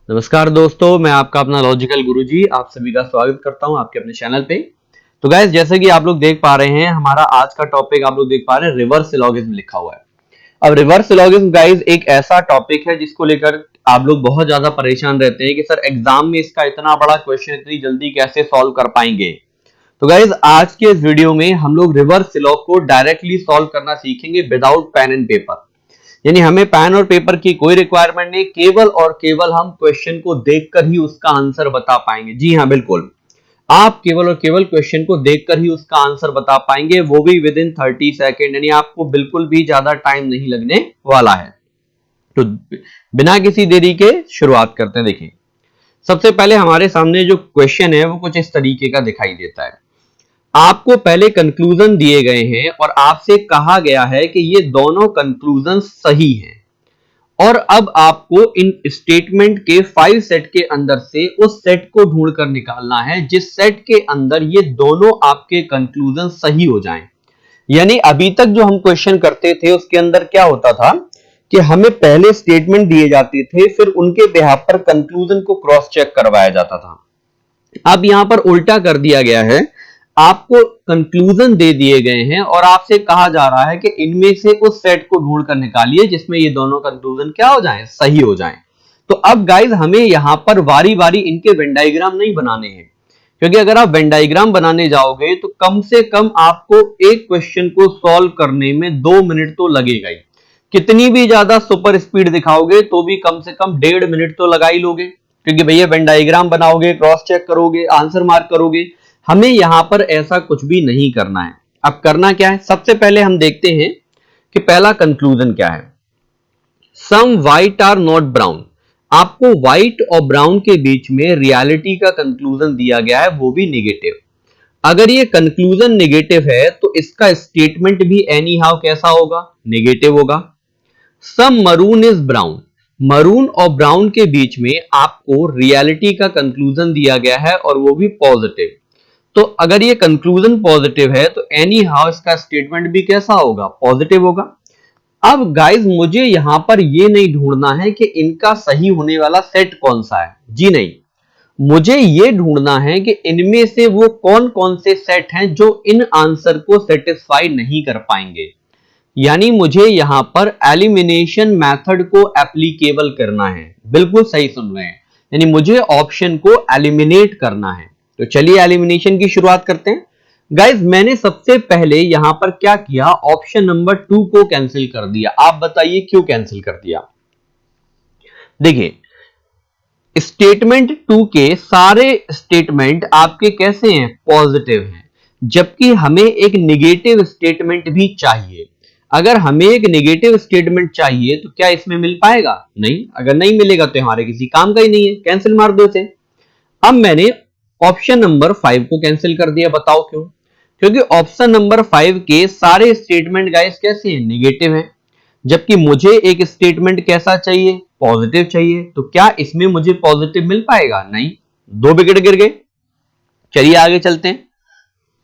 नमस्कार दोस्तों, मैं आपका अपना लॉजिकल गुरुजी आप सभी का स्वागत करता हूं आपके अपने चैनल पे। तो गाइस, जैसे कि आप लोग देख पा रहे हैं, हमारा आज का टॉपिक आप लोग देख पा रहे हैं रिवर्स सिलोगिज्म लिखा हुआ है। अब रिवर्स सिलोगिज्म गाइस एक ऐसा टॉपिक है जिसको लेकर आप लोग बहुत ज्यादा परेशान रहते हैं कि सर एग्जाम में इसका इतना बड़ा क्वेश्चन इतनी जल्दी कैसे सॉल्व कर पाएंगे। तो गाइस, आज के इस वीडियो में हम लोग रिवर्स सिलॉग को डायरेक्टली सॉल्व करना सीखेंगे विदाउट पेन एंड पेपर। यानी हमें पेन और पेपर की कोई रिक्वायरमेंट नहीं, केवल और केवल हम क्वेश्चन को देखकर ही उसका आंसर बता पाएंगे। जी हाँ, बिल्कुल, आप केवल और केवल क्वेश्चन को देखकर ही उसका आंसर बता पाएंगे, वो भी विद इन 30 सेकेंड। यानी आपको बिल्कुल भी ज्यादा टाइम नहीं लगने वाला है। तो बिना किसी देरी के शुरुआत करते हैं। देखिए, सबसे पहले हमारे सामने जो क्वेश्चन है वो कुछ इस तरीके का दिखाई देता है। आपको पहले कंक्लूजन दिए गए हैं और आपसे कहा गया है कि ये दोनों कंक्लूजन सही हैं, और अब आपको इन स्टेटमेंट के 5 सेट के अंदर से उस सेट को ढूंढ कर निकालना है जिस सेट के अंदर ये दोनों आपके कंक्लूजन सही हो जाएं। यानी अभी तक जो हम क्वेश्चन करते थे उसके अंदर क्या होता था कि हमें पहले स्टेटमेंट दिए जाते थे, फिर उनके बिहाफ पर कंक्लूजन को क्रॉस चेक करवाया जाता था। अब यहां पर उल्टा कर दिया गया है, आपको कंक्लूजन दे दिए गए हैं और आपसे कहा जा रहा है कि इनमें से उस सेट को ढूंढ कर निकालिए जिसमें ये दोनों कंक्लूजन क्या हो जाएं, सही हो जाएं। तो अब गाइज हमें यहां पर बारी बारी इनके वेन डायग्राम नहीं बनाने हैं, क्योंकि अगर आप वेन डायग्राम बनाने जाओगे तो कम से कम आपको एक क्वेश्चन को सॉल्व करने में 2 मिनट तो लगेगा ही। कितनी भी ज्यादा सुपर स्पीड दिखाओगे तो भी कम से कम 1.5 मिनट तो लगा ही लोगे, क्योंकि भैया वेन डायग्राम बनाओगे, क्रॉस चेक करोगे, आंसर मार्क करोगे। हमें यहां पर ऐसा कुछ भी नहीं करना है। अब करना क्या है, सबसे पहले हम देखते हैं कि पहला कंक्लूजन क्या है। सम व्हाइट आर नॉट ब्राउन। आपको व्हाइट और ब्राउन के बीच में रियलिटी का कंक्लूजन दिया गया है, वो भी नेगेटिव। अगर ये कंक्लूजन नेगेटिव है तो इसका स्टेटमेंट भी एनी हाउ कैसा होगा, नेगेटिव होगा। सम मरून इज ब्राउन। मरून और ब्राउन के बीच में आपको रियलिटी का कंक्लूजन दिया गया है और वो भी पॉजिटिव। तो अगर ये कंक्लूजन पॉजिटिव है तो एनी हाउ इसका स्टेटमेंट भी कैसा होगा, पॉजिटिव होगा। अब गाइस, मुझे यहां पर ये नहीं ढूंढना है कि इनका सही होने वाला सेट कौन सा है। जी नहीं, मुझे ये ढूंढना है कि इनमें से वो कौन कौन से सेट हैं जो इन आंसर को सेटिस्फाई नहीं कर पाएंगे। यानी मुझे यहां पर एलिमिनेशन मेथड को एप्लीकेबल करना है। बिल्कुल सही सुन रहे हैं, यानी मुझे ऑप्शन को एलिमिनेट करना है। तो चलिए एलिमिनेशन की शुरुआत करते हैं। गाइज, मैंने सबसे पहले यहां पर क्या किया, ऑप्शन नंबर 2 को कैंसिल कर दिया। आप बताइए क्यों कैंसिल कर दिया। देखिए, स्टेटमेंट 2 के सारे स्टेटमेंट आपके कैसे हैं, पॉजिटिव हैं, जबकि हमें एक नेगेटिव स्टेटमेंट भी चाहिए। अगर हमें एक नेगेटिव स्टेटमेंट चाहिए तो क्या इसमें मिल पाएगा, नहीं। अगर नहीं मिलेगा तो हमारे किसी काम का ही नहीं है, कैंसिल मार दो इसे। अब मैंने ऑप्शन नंबर 5 को कैंसिल कर दिया। बताओ क्यों, क्योंकि ऑप्शन नंबर 5 के सारे स्टेटमेंट गाइस कैसे हैं, नेगेटिव हैं, जबकि मुझे एक स्टेटमेंट कैसा चाहिए, पॉजिटिव चाहिए। तो क्या इसमें मुझे पॉजिटिव मिल पाएगा, नहीं। 2 विकेट गिर गए। चलिए आगे चलते हैं,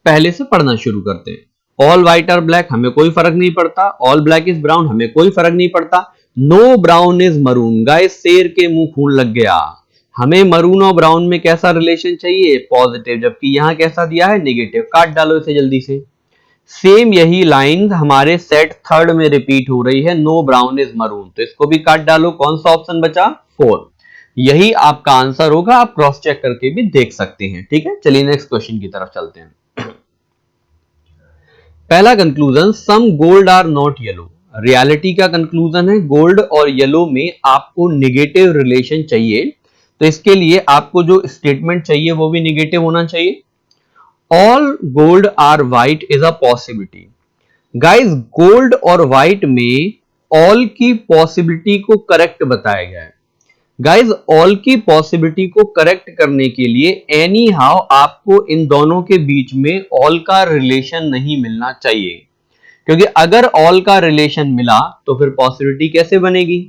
पहले से पढ़ना शुरू करते हैं। ऑल व्हाइट आर ब्लैक, हमें कोई फर्क नहीं पड़ता। ऑल ब्लैक इज ब्राउन, हमें कोई फर्क नहीं पड़ता। No brown is maroon. Guys, शेर के मुंह खून लग गया। हमें मरून और ब्राउन में कैसा रिलेशन चाहिए, पॉजिटिव, जबकि यहां कैसा दिया है, नेगेटिव। काट डालो इसे जल्दी से। सेम यही लाइन हमारे सेट थर्ड में रिपीट हो रही है, नो ब्राउन इज मरून, तो इसको भी काट डालो। कौन सा ऑप्शन बचा, 4। यही आपका आंसर होगा, आप क्रॉस चेक करके भी देख सकते हैं। ठीक है, चलिए नेक्स्ट क्वेश्चन की तरफ चलते हैं। पहला conclusion, some gold are not yellow. Reality का कंक्लूजन है, गोल्ड और येलो में आपको नेगेटिव रिलेशन चाहिए, तो इसके लिए आपको जो स्टेटमेंट चाहिए वो भी नेगेटिव होना चाहिए। All gold are white is a possibility. Guys, gold और व्हाइट में ऑल की पॉसिबिलिटी को करेक्ट बताया गया है। गाइस, ऑल की पॉसिबिलिटी को करेक्ट करने के लिए एनी हाउ आपको इन दोनों के बीच में ऑल का रिलेशन नहीं मिलना चाहिए, क्योंकि अगर ऑल का रिलेशन मिला तो फिर पॉसिबिलिटी कैसे बनेगी।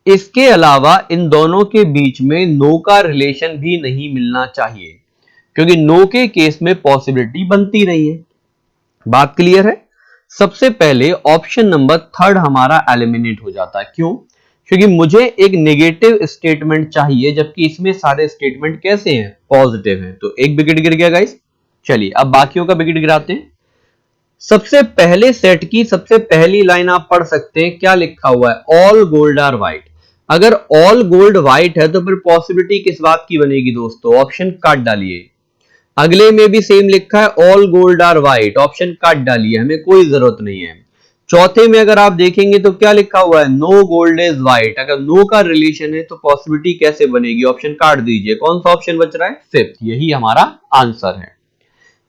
इसके अलावा इन दोनों के बीच में नो का रिलेशन भी नहीं मिलना चाहिए, क्योंकि नो के केस में पॉसिबिलिटी बनती नहीं है। बात क्लियर है। सबसे पहले ऑप्शन नंबर 3 हमारा एलिमिनेट हो जाता है। क्यों, क्योंकि मुझे एक नेगेटिव स्टेटमेंट चाहिए, जबकि इसमें सारे स्टेटमेंट कैसे हैं, पॉजिटिव हैं। तो एक विकेट गिर गया गाइस। चलिए अब बाकियों का विकेट गिराते हैं। सबसे पहले सेट की सबसे पहली लाइन आप पढ़ सकते हैं, क्या लिखा हुआ है, ऑल गोल्ड आर व्हाइट। अगर ऑल गोल्ड व्हाइट है तो फिर पॉसिबिलिटी किस बात की बनेगी दोस्तों, ऑप्शन काट डालिए। अगले में भी सेम लिखा है, all gold are white, option काट डालिए, हमें कोई जरूरत नहीं है। चौथे में अगर आप देखेंगे तो क्या लिखा हुआ है, नो गोल्ड इज व्हाइट। अगर नो का रिलेशन है तो पॉसिबिलिटी कैसे बनेगी, ऑप्शन काट दीजिए। कौन सा ऑप्शन बच रहा है, फिफ्थ, यही हमारा आंसर है।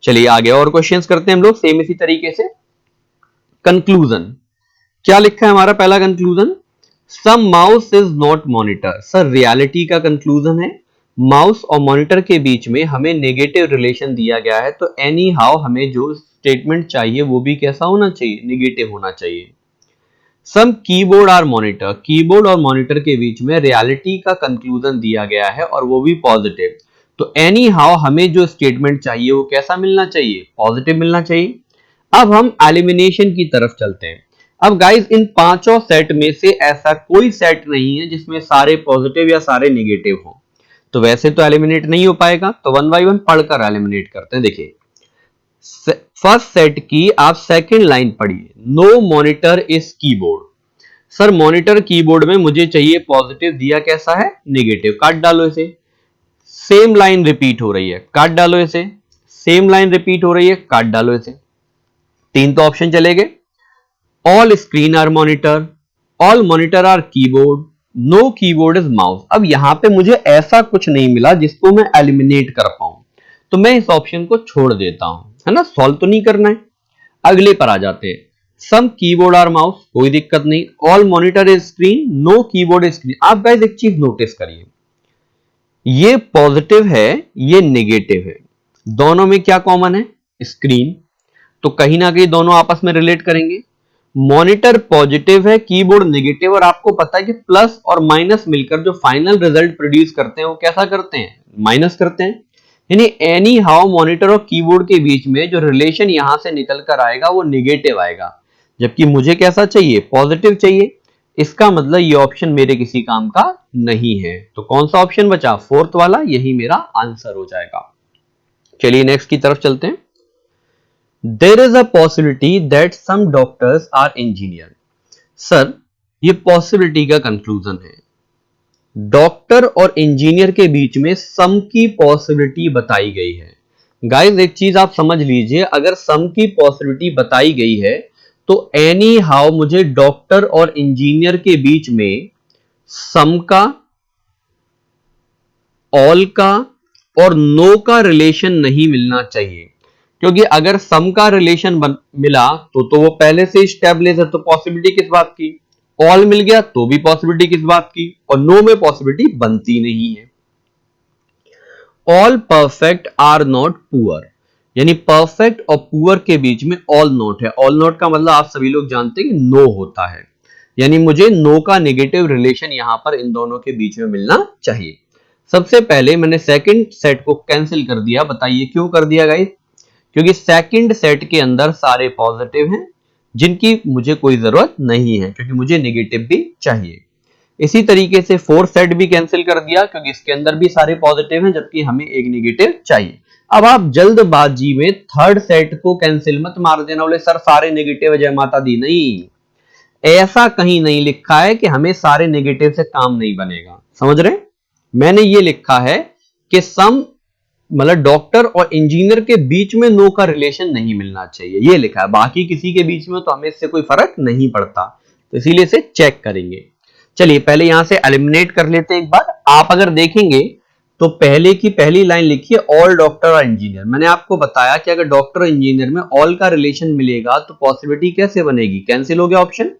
चलिए आगे और क्वेश्चंस करते हैं हम लोग सेम इसी तरीके से। कंक्लूजन, क्या लिखा है हमारा पहला conclusion, some mouse is not monitor. Sir reality का कंक्लूजन है, माउस और मॉनिटर के बीच में हमें नेगेटिव रिलेशन दिया गया है, तो एनी हाउ हमें जो स्टेटमेंट चाहिए वो भी कैसा होना चाहिए, नेगेटिव होना चाहिए। सम कीबोर्ड आर मॉनिटर, कीबोर्ड और मॉनिटर के बीच में रियलिटी का कंक्लूजन दिया गया है और वो भी पॉजिटिव, तो एनी हाउ हमें जो स्टेटमेंट चाहिए वो कैसा मिलना चाहिए, पॉजिटिव मिलना चाहिए। अब हम एलिमिनेशन की तरफ चलते हैं। अब गाइस इन पांचों सेट में से ऐसा कोई सेट नहीं है जिसमें सारे पॉजिटिव या सारे नेगेटिव हो, तो वैसे तो एलिमिनेट नहीं हो पाएगा। तो वन बाय वन पढ़कर एलिमिनेट करते हैं। देखिए फर्स्ट सेट की आप सेकंड लाइन पढ़िए, no monitor is keyboard. Sir monitor keyboard में मुझे चाहिए पॉजिटिव, दिया कैसा है, नेगेटिव, काट डालो इसे। सेम लाइन रिपीट हो रही है, काट डालो इसे। सेम लाइन रिपीट हो रही है, काट डालो इसे। तीन तो ऑप्शन चले गए, all screen are monitor, all monitor are keyboard, no keyboard is mouse. अब यहां पे मुझे ऐसा कुछ नहीं मिला जिसको मैं एलिमिनेट कर पाऊं, तो मैं इस ऑप्शन को छोड़ देता हूं, है ना, सॉल्व तो नहीं करना है। अगले पर आ जाते हैं, सम कीबोर्ड आर माउस, कोई दिक्कत नहीं, all monitor is screen, no keyboard is screen. आप गाइस एक चीज नोटिस करिए, ये पॉजिटिव है ये नेगेटिव है, दोनों में क्या कॉमन है, स्क्रीन, तो कहीं ना कहीं दोनों आपस में रिलेट करेंगे। मॉनिटर पॉजिटिव है, कीबोर्ड नेगेटिव, और आपको पता है कि प्लस और माइनस मिलकर जो फाइनल रिजल्ट प्रोड्यूस करते हैं वो कैसा करते हैं, माइनस करते हैं। यानी एनी हाउ मॉनिटर और कीबोर्ड के बीच में जो रिलेशन यहां से निकल कर आएगा वो नेगेटिव आएगा, जबकि मुझे कैसा चाहिए, पॉजिटिव चाहिए। इसका मतलब ये ऑप्शन मेरे किसी काम का नहीं है। तो कौन सा ऑप्शन बचा, फोर्थ वाला, यही मेरा आंसर हो जाएगा। चलिए नेक्स्ट की तरफ चलते हैं। There is a possibility that some doctors are engineer. Sir ये पॉसिबिलिटी का कंक्लूजन है, डॉक्टर और इंजीनियर के बीच में सम की पॉसिबिलिटी बताई गई है। गाइस एक चीज आप समझ लीजिए, अगर सम की पॉसिबिलिटी बताई गई है तो एनी हाउ मुझे डॉक्टर और इंजीनियर के बीच में सम का, ऑल का और नो का रिलेशन नहीं मिलना चाहिए, क्योंकि अगर सम का रिलेशन मिला तो वो पहले से स्टेब्लिश है, तो पॉसिबिलिटी किस बात की, ऑल मिल गया तो भी पॉसिबिलिटी किस बात की, और नो में पॉसिबिलिटी बनती नहीं है। All perfect are not poor, यानी परफेक्ट और पुअर के बीच में ऑल नोट है। ऑल नोट का मतलब आप सभी लोग जानते हैं कि नो होता है, यानी मुझे नो का नेगेटिव रिलेशन यहां पर इन दोनों के बीच में मिलना चाहिए। सबसे पहले मैंने सेकंड सेट को कैंसिल कर दिया, बताइए क्यों कर दिया गाइस, क्योंकि सेकंड सेट के अंदर सारे पॉजिटिव हैं जिनकी मुझे कोई जरूरत नहीं है, क्योंकि मुझे नेगेटिव भी चाहिए। इसी तरीके से फोर्थ सेट भी कैंसिल कर दिया, क्योंकि इसके अंदर भी सारे पॉजिटिव हैं जबकि हमें एक नेगेटिव चाहिए। अब आप जल्दबाजी में थर्ड सेट को कैंसिल मत मार देना, बोले सर सारे नेगेटिव, जय माता दी, नहीं, ऐसा कहीं नहीं लिखा है कि हमें सारे नेगेटिव से काम नहीं बनेगा, समझ रहे। मैंने ये लिखा है कि सम मतलब डॉक्टर और इंजीनियर के बीच में नो का रिलेशन नहीं मिलना चाहिए, ये लिखा है। बाकी किसी के बीच में तो हमें इससे कोई फर्क नहीं पड़ता, तो इसीलिए इसे चेक करेंगे। चलिए पहले यहां से एलिमिनेट कर लेते हैं एक बार। आप अगर देखेंगे तो पहले की पहली लाइन लिखिए, ऑल डॉक्टर और इंजीनियर। मैंने आपको बताया कि अगर डॉक्टर और इंजीनियर में ऑल का रिलेशन मिलेगा तो पॉसिबिलिटी कैसे बनेगी, कैंसिल हो गया ऑप्शन।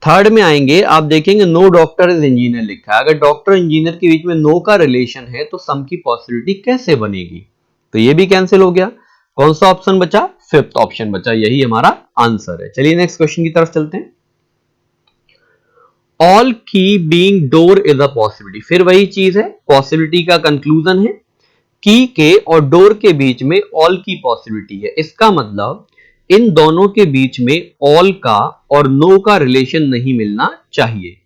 थर्ड में आएंगे, आप देखेंगे नो डॉक्टर इज इंजीनियर लिखा है, अगर डॉक्टर इंजीनियर के बीच में नो का रिलेशन है तो सम की पॉसिबिलिटी कैसे बनेगी, तो ये भी कैंसिल हो गया। कौन सा ऑप्शन बचा, फिफ्थ ऑप्शन बचा, यही हमारा आंसर है। चलिए नेक्स्ट क्वेश्चन की तरफ चलते हैं। ऑल की being door is a possibility, फिर वही चीज है, पॉसिबिलिटी का कंक्लूजन है, की के और डोर के बीच में ऑल की पॉसिबिलिटी है। इसका मतलब इन दोनों के बीच में ऑल का और नो का रिलेशन नहीं मिलना चाहिए।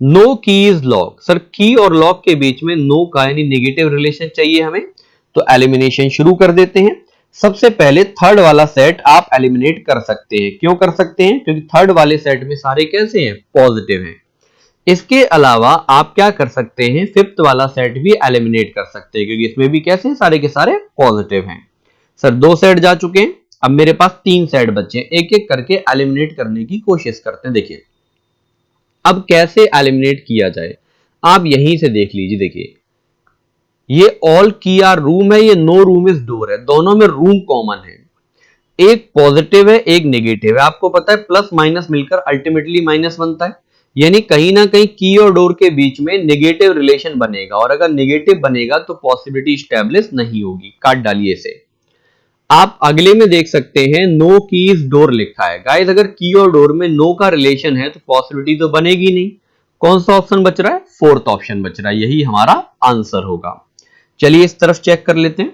नो की इज लॉग, सर की और लॉग के बीच में नो का यानी नेगेटिव रिलेशन चाहिए हमें, तो एलिमिनेशन शुरू कर देते हैं। सबसे पहले थर्ड वाला सेट आप एलिमिनेट कर सकते हैं। क्यों कर सकते हैं? क्योंकि थर्ड वाले सेट में सारे कैसे हैं? पॉजिटिव हैं। इसके अलावा आप क्या कर सकते हैं? फिफ्थ वाला सेट भी एलिमिनेट कर सकते हैं, क्योंकि इसमें भी कैसे हैं? सारे के सारे पॉजिटिव हैं। सर दो सेट जा चुके हैं, अब मेरे पास तीन सेट बचे हैं। एक एक करके एलिमिनेट करने की कोशिश करते हैं। देखिए अब कैसे एलिमिनेट किया जाए, आप यहीं से देख लीजिए। देखिए ये ऑल की आर रूम है, ये नो रूम इज डोर है, दोनों में रूम कॉमन है। एक पॉजिटिव है एक नेगेटिव है। आपको पता है प्लस माइनस मिलकर अल्टीमेटली माइनस बनता है, यानी कहीं ना कहीं की और डोर के बीच में नेगेटिव रिलेशन बनेगा, और अगर नेगेटिव बनेगा तो पॉसिबिलिटी स्टैब्लिश नहीं होगी। काट डालिए इसे। आप अगले में देख सकते हैं नो कीज डोर लिखा है। गाइस अगर की और डोर में नो का रिलेशन है तो पॉसिबिलिटी तो बनेगी नहीं। कौन सा ऑप्शन बच रहा है? फोर्थ ऑप्शन बच रहा है, यही हमारा आंसर होगा। चलिए इस तरफ चेक कर लेते हैं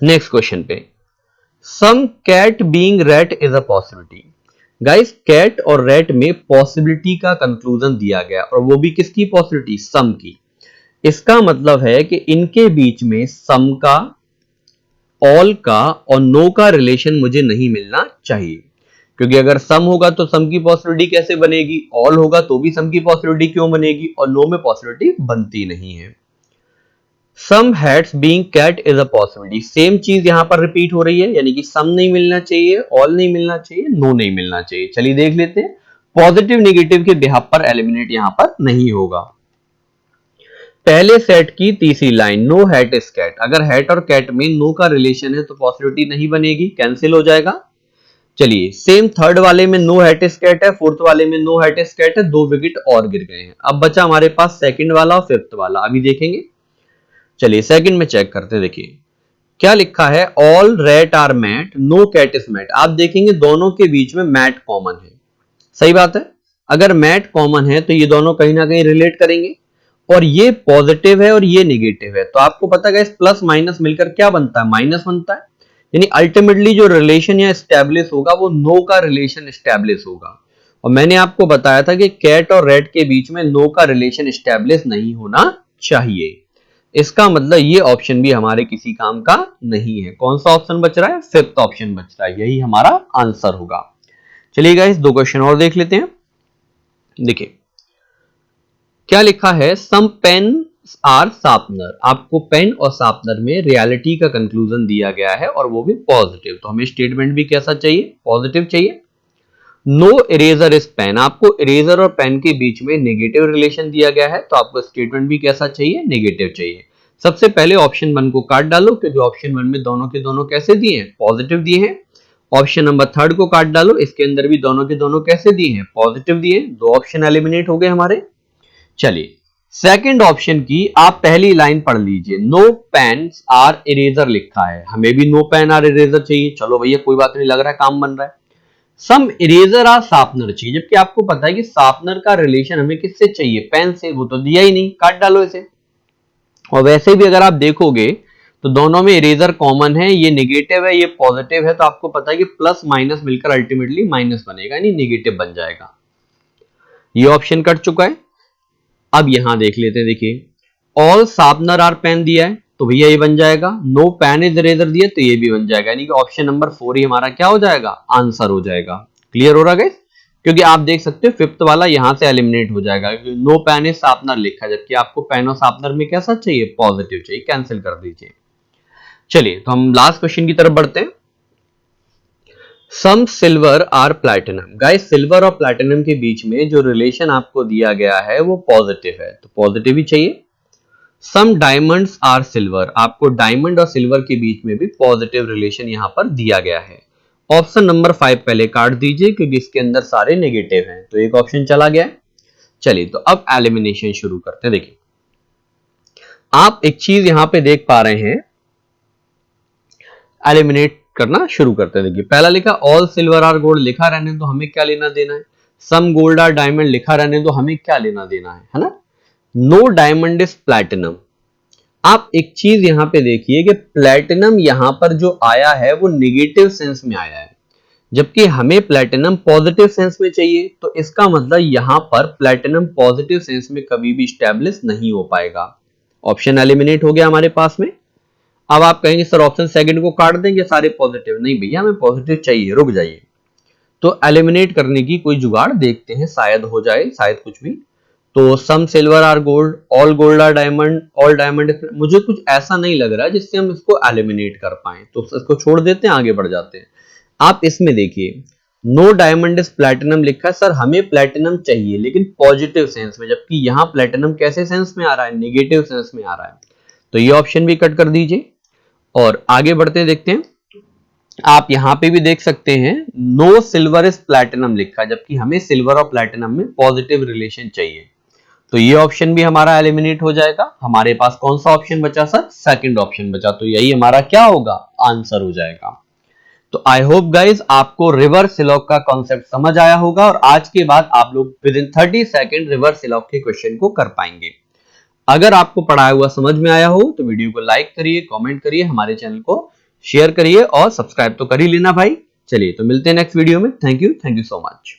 नेक्स्ट क्वेश्चन पे। Some cat being rat is a possibility. Guys cat और रैट में पॉसिबिलिटी का कंक्लूजन दिया गया, और वो भी किसकी पॉसिबिलिटी? सम की। इसका मतलब है कि इनके बीच में सम का, ऑल का और नो का रिलेशन मुझे नहीं मिलना चाहिए, क्योंकि अगर सम होगा तो सम की पॉसिबिलिटी कैसे बनेगी, ऑल होगा तो भी सम की पॉसिबिलिटी क्यों बनेगी, और नो में पॉसिबिलिटी बनती नहीं है। Some hats being cat is a possibility, same चीज यहां पर रिपीट हो रही है, यानी कि सम नहीं मिलना चाहिए, ऑल नहीं मिलना चाहिए, नो नहीं मिलना चाहिए। चलिए देख लेते हैं, पॉजिटिव नेगेटिव के बिहाफ पर एलिमिनेट यहां पर नहीं होगा। पहले सेट की तीसरी line, no hat is cat, अगर हैट और कैट में नो का रिलेशन है तो पॉसिबिलिटी नहीं बनेगी, कैंसिल हो जाएगा। चलिए सेम थर्ड वाले में नो हैट इज कैट है, फोर्थ वाले में नो हैट इज कैट है, दो विकेट और गिर गए हैं। अब बचा हमारे पास सेकंड वाला और फिफ्थ वाला, अभी देखेंगे। चलिए सेकंड में चेक करते हैं। देखिए क्या लिखा है, all rat are mat no cat is mat. आप देखेंगे दोनों के बीच में मैट कॉमन है, सही बात है। अगर मैट कॉमन है तो ये दोनों कहीं ना कहीं रिलेट करेंगे, और ये पॉजिटिव है और ये नेगेटिव है, तो आपको पता है प्लस माइनस मिलकर क्या बनता है? माइनस बनता है। यानी अल्टीमेटली जो रिलेशन या स्टैब्लिश होगा वो नो का रिलेशन स्टैब्लिश होगा। और मैंने आपको बताया था कि कैट और रेड के बीच में नो का रिलेशन स्टैब्लिश नहीं होना चाहिए। इसका मतलब ये ऑप्शन भी हमारे किसी काम का नहीं है। कौन सा ऑप्शन बच रहा है? फिफ्थ ऑप्शन बच रहा है, यही हमारा आंसर होगा। चलिए गाइस दो क्वेश्चन और देख लेते हैं। देखिए क्या लिखा है, सम पेन आर शार्पनर। आपको पेन और शार्पनर में रियलिटी का कंक्लूजन दिया गया है, और वो भी पॉजिटिव, तो हमें स्टेटमेंट भी कैसा चाहिए? पॉजिटिव चाहिए। नो इरेजर इज पेन, आपको इरेजर और पेन के बीच में नेगेटिव रिलेशन दिया गया है, तो आपको स्टेटमेंट भी कैसा चाहिए? नेगेटिव चाहिए। सबसे पहले ऑप्शन वन को काट डालो, क्योंकि ऑप्शन वन में दोनों के दोनों कैसे दिए हैं? पॉजिटिव दिए हैं। ऑप्शन नंबर थर्ड को काट डालो, इसके अंदर भी दोनों के दोनों कैसे दिए हैं? पॉजिटिव दिए। दो ऑप्शन एलिमिनेट हो गए हमारे। चलिए सेकंड ऑप्शन की आप पहली लाइन पढ़ लीजिए, नो पेन आर इरेजर लिखा है, हमें भी नो पेन आर इरेजर चाहिए। चलो भैया कोई बात नहीं, लग रहा है काम बन रहा है। सम इरेजर आर शार्पनर चाहिए, जबकि आपको पता है कि शार्पनर का रिलेशन हमें किससे चाहिए? पेन से, वो तो दिया ही नहीं, काट डालो इसे। और वैसे भी अगर आप देखोगे तो दोनों में इरेजर कॉमन है, ये नेगेटिव है ये पॉजिटिव है, तो आपको पता है कि प्लस माइनस मिलकर अल्टीमेटली माइनस बनेगा, यानी नेगेटिव बन जाएगा। ये ऑप्शन कट चुका है। अब यहां देख लेते हैं। देखिए ऑल शार्पनर आर पेन दिया है, तो भैया ये बन जाएगा। नो पेन इज इरेजर दिया तो ये भी बन जाएगा, यानी कि ऑप्शन नंबर 4 ही हमारा क्या हो जाएगा? आंसर हो जाएगा। क्लियर हो रहा है? क्योंकि आप देख सकते हो फिफ्थ वाला यहां से एलिमिनेट हो जाएगा, क्योंकि नो पेन इज शार्पनर लिखा है, जबकि आपको पेन और शार्पनर में कैसा चाहिए? पॉजिटिव चाहिए, कैंसिल कर दीजिए। चलिए तो हम लास्ट क्वेश्चन की तरफ बढ़ते हैं। Some silver are platinum. Guys silver और प्लैटिनम के बीच में जो रिलेशन आपको दिया गया है वो पॉजिटिव है, तो पॉजिटिव ही चाहिए। सम डायमंड्स आर सिल्वर, आपको डायमंड और सिल्वर के बीच में भी पॉजिटिव रिलेशन यहां पर दिया गया है। ऑप्शन नंबर 5 पहले काट दीजिए, क्योंकि इसके अंदर सारे नेगेटिव हैं, तो एक ऑप्शन चला गया। चलिए तो अब एलिमिनेशन शुरू करते हैं। देखिए आप एक चीज यहां पे देख पा रहे हैं, एलिमिनेट करना शुरू करते हैं। देखिए पहला लिखा ऑल सिल्वर आर गोल्ड, लिखा रहने तो हमें क्या लेना देना है। सम गोल्ड आर डायमंड, लिखा रहने तो हमें क्या लेना देना है ना। No diamond is platinum. आप एक चीज यहां पे देखिए कि प्लैटिनम यहां पर जो आया है वो निगेटिव सेंस में आया है, जबकि हमें प्लैटिनम पॉजिटिव सेंस में चाहिए, तो इसका मतलब यहां पर प्लैटिनम पॉजिटिव सेंस में कभी भी स्टैब्लिश नहीं हो पाएगा। ऑप्शन एलिमिनेट हो गया हमारे पास में। अब आप कहेंगे सर ऑप्शन सेकंड को काट देंगे सारे पॉजिटिव, नहीं भैया हमें पॉजिटिव चाहिए, रुक जाइए। तो एलिमिनेट करने की कोई जुगाड़ देखते हैं, शायद हो जाए, शायद कुछ भी। तो some silver or gold, all gold or diamond, all diamond, मुझे कुछ ऐसा नहीं लग रहा है जिससे हम इसको एलिमिनेट कर पाए, तो इसको छोड़ देते हैं, आगे बढ़ जाते हैं। आप इसमें देखिए नो डायमंड इज प्लैटिनम लिखा है, सर हमें प्लैटिनम चाहिए लेकिन पॉजिटिव सेंस में, जबकि यहां प्लैटिनम कैसे सेंस में आ रहा है, नेगेटिव सेंस में आ रहा है, तो ये ऑप्शन भी कट कर दीजिए और आगे बढ़ते देखते हैं। आप यहां पे भी देख सकते हैं नो सिल्वर इज प्लैटिनम लिखा है, जबकि हमें सिल्वर और प्लैटिनम में पॉजिटिव रिलेशन चाहिए, तो ये ऑप्शन भी हमारा एलिमिनेट हो जाएगा। हमारे पास कौन सा ऑप्शन बचा सर, सेकंड ऑप्शन बचा, तो यही हमारा क्या होगा, आंसर हो जाएगा। तो आई होप गाइज आपको रिवर्स सिलॉग का कॉन्सेप्ट समझ आया होगा और आज के बाद आप लोग विद इन 30 सेकंड रिवर्स सिलॉग के क्वेश्चन को कर पाएंगे। अगर आपको पढ़ाया हुआ समझ में आया हो तो वीडियो को लाइक करिए, कमेंट करिए, हमारे चैनल को शेयर करिए और सब्सक्राइब तो कर ही लेना भाई। चलिए तो मिलते हैं नेक्स्ट वीडियो में। Thank you so much.